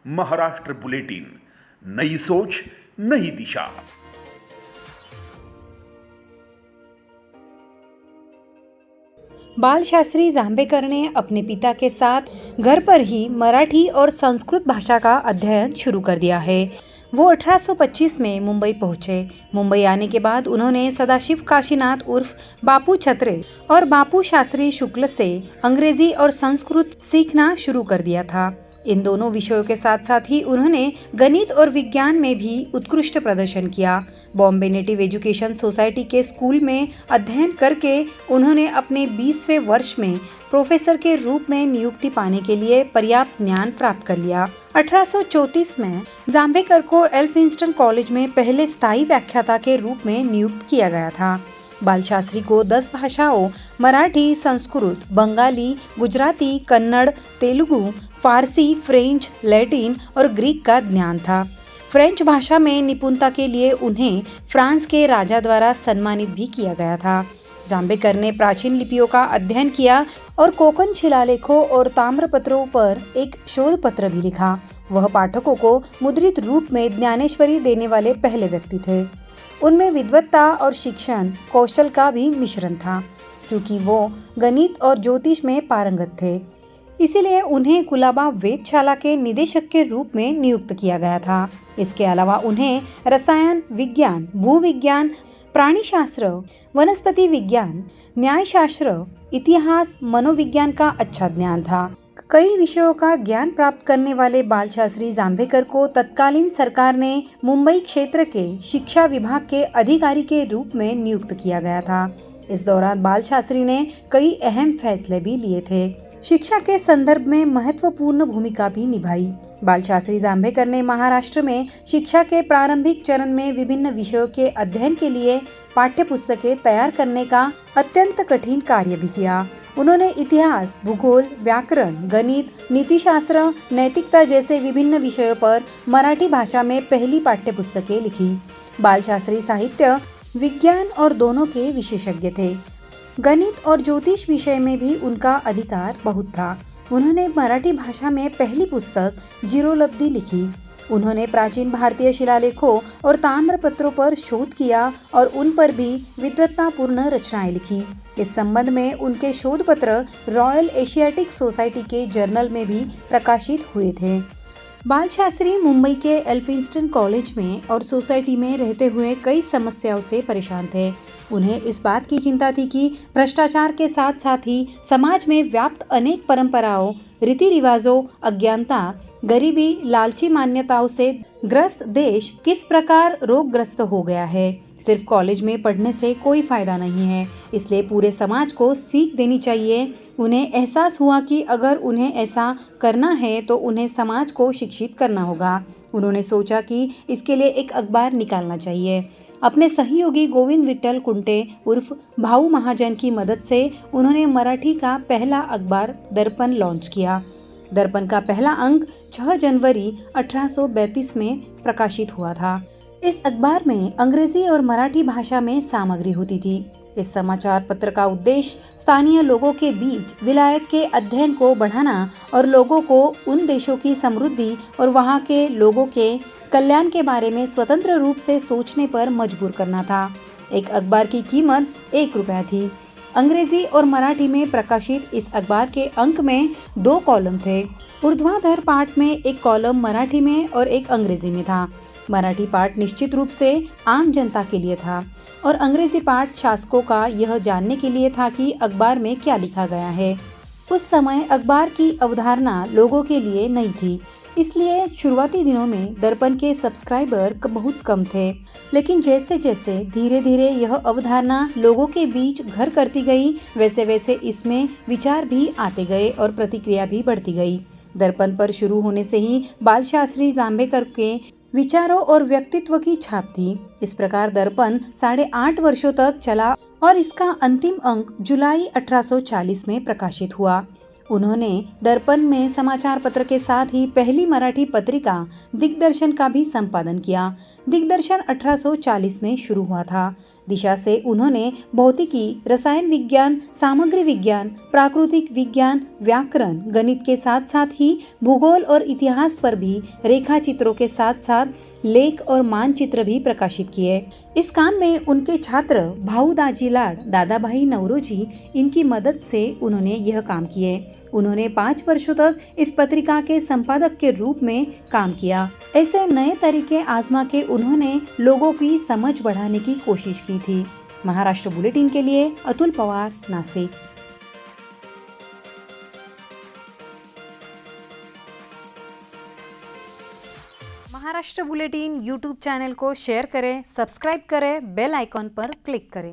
Maharashtra bulletin, नई सोच नई दिशा। बालशास्त्री जांभेकर ने अपने पिता के साथ घर पर ही मराठी और संस्कृत भाषा का अध्ययन शुरू कर दिया है। वो 1825 में मुंबई पहुंचे। मुंबई आने के बाद उन्होंने सदाशिव काशीनाथ उर्फ बापू छत्रे और बापू शास्त्री शुक्ल से अंग्रेजी और संस्कृत सीखना शुरू कर दिया था। इन दोनों विषयों के साथ साथ ही उन्होंने गणित और विज्ञान में भी उत्कृष्ट प्रदर्शन किया। बॉम्बे नेटिव एजुकेशन सोसाइटी के स्कूल में अध्ययन करके उन्होंने अपने 20वें वर्ष में प्रोफेसर के रूप में नियुक्ति पाने के लिए पर्याप्त ज्ञान प्राप्त कर लिया। 1834 में जांभेकर को एल्फिंस्टन कॉलेज में पहले स्थायी व्याख्याता के रूप में नियुक्त किया गया था। बालशास्त्री को 10 भाषाओं मराठी, संस्कृत, बंगाली, गुजराती, कन्नड़, तेलुगु, फारसी, फ्रेंच, लैटिन और ग्रीक का ज्ञान था। फ्रेंच भाषा में निपुणता के लिए उन्हें फ्रांस के राजा द्वारा सम्मानित भी किया गया था। जांभेकर ने प्राचीन लिपियों का अध्ययन किया और कोकण शिलालेखों और ताम्रपत्रों पर एक शोध पत्र भी लिखा। वह पाठकों को मुद्रित रूप में ज्ञानेश्वरी देने वाले पहले व्यक्ति थे। उनमें विद्वत्ता और शिक्षण कौशल का भी मिश्रण था, क्योंकि वो गणित और ज्योतिष में पारंगत थे। इसीलिए उन्हें कुलाबा वेधशाला के निदेशक के रूप में नियुक्त किया गया था। इसके अलावा उन्हें रसायन विज्ञान, भूविज्ञान, प्राणीशास्त्र, वनस्पति विज्ञान, न्यायशास्त्र, इतिहास, मनोविज्ञान का अच्छा ज्ञान था। कई विषयों का ज्ञान प्राप्त करने वाले बालशास्त्री जांभेकर को तत्कालीन सरकार ने मुंबई क्षेत्र के शिक्षा विभाग के अधिकारी के रूप में नियुक्त किया गया था। इस दौरान बालशास्त्री ने कई अहम फैसले भी लिए थे। शिक्षा के संदर्भ में महत्वपूर्ण भूमिका भी निभाई। बालशास्त्री जांभेकर ने महाराष्ट्र में शिक्षा के प्रारंभिक चरण में विभिन्न विषयों के अध्ययन के लिए पाठ्यपुस्तकें तैयार करने का अत्यंत कठिन कार्य भी किया। उन्होंने इतिहास, भूगोल, व्याकरण, गणित, नीतिशास्त्र, नैतिकता जैसे विभिन्न विषयों पर मराठी भाषा में पहली पाठ्यपुस्तकें लिखी। बालशास्त्री साहित्य, विज्ञान और दोनों के विशेषज्ञ थे। गणित और ज्योतिष विषय में भी उनका अधिकार बहुत था। उन्होंने मराठी भाषा में पहली पुस्तक जीरोलब्धि लिखी। उन्होंने प्राचीन भारतीय शिलालेखों और ताम्रपत्रों पर शोध किया और उन पर भी विद्वत्तापूर्ण रचनाएं लिखी। इस संबंध में उनके शोध पत्र रॉयल एशियाटिक सोसाइटी के जर्नल में भी प्रकाशित हुए थे। बालशास्त्री मुंबई के एल्फिंस्टन कॉलेज में और सोसाइटी में रहते हुए कई समस्याओं से परेशान थे। उन्हें इस बात की चिंता थी कि भ्रष्टाचार के साथ साथ ही समाज में व्याप्त अनेक परंपराओं, रीति रिवाजों, अज्ञानता, गरीबी, लालची मान्यताओं से ग्रस्त देश किस प्रकार रोगग्रस्त हो गया है। सिर्फ कॉलेज में पढ़ने से कोई फायदा नहीं है, इसलिए पूरे समाज को सीख देनी चाहिए। उन्हें एहसास हुआ कि अगर उन्हें ऐसा करना है तो उन्हें समाज को शिक्षित करना होगा। उन्होंने सोचा कि इसके लिए एक अखबार निकालना चाहिए। अपने सहयोगी गोविंद विट्ठल कुंटे उर्फ भाऊ महाजन की मदद से उन्होंने मराठी का पहला अखबार दर्पण लॉन्च किया। दर्पण का पहला अंक 6 जनवरी 1832 में प्रकाशित हुआ था। इस अखबार में अंग्रेजी और मराठी भाषा में सामग्री होती थी। इस समाचार पत्र का उद्देश्य स्थानीय लोगों के बीच विलायत के अध्ययन को बढ़ाना और लोगों को उन देशों की समृद्धि और वहां के लोगों के कल्याण के बारे में स्वतंत्र रूप से सोचने पर मजबूर करना था। एक अखबार की कीमत 1 रुपया थी। अंग्रेजी और मराठी में प्रकाशित इस अखबार के अंक में 2 कॉलम थे। ऊर्ध्वाधर पाठ में एक कॉलम मराठी में और एक अंग्रेजी में था। मराठी पाठ निश्चित रूप से आम जनता के लिए था और अंग्रेजी पाठ शासकों का यह जानने के लिए था कि अखबार में क्या लिखा गया है। उस समय अखबार की अवधारणा लोगों के लिए नई थी, इसलिए शुरुआती दिनों में दर्पण के सब्सक्राइबर बहुत कम थे। लेकिन जैसे जैसे धीरे धीरे यह अवधारणा लोगों के बीच घर करती गई, वैसे वैसे इसमें विचार भी आते गए और प्रतिक्रिया भी बढ़ती गई। दर्पण पर शुरू होने से ही बालशास्त्री जांभेकर के विचारों और व्यक्तित्व की छाप थी। इस प्रकार दर्पण 8.5 वर्षों तक चला और इसका अंतिम अंक जुलाई 1840 में प्रकाशित हुआ। उन्होंने दर्पण में समाचार पत्र के साथ ही पहली मराठी पत्रिका दिग्दर्शन का भी संपादन किया। दिग्दर्शन 1840 में शुरू हुआ था। दिशा से उन्होंने भौतिकी, रसायन विज्ञान, सामग्री विज्ञान, प्राकृतिक विज्ञान, व्याकरण, गणित के साथ साथ ही भूगोल और इतिहास पर भी रेखा चित्रों के साथ साथ लेख और मानचित्र भी प्रकाशित किए। इस काम में उनके छात्र भाऊ दाजी लाड, दादा भाई नवरोजी, इनकी मदद से उन्होंने यह काम किए। उन्होंने 5 वर्षों तक इस पत्रिका के संपादक के रूप में काम किया। ऐसे नए तरीके आजमा के उन्होंने लोगों की समझ बढ़ाने की कोशिश की थी। महाराष्ट्र बुलेटिन के लिए Atul Pawar, Nashik. Maharashtra bulletin YouTube channel को शेयर करें, सब्सक्राइब करें, बेल आइकॉन पर क्लिक करें।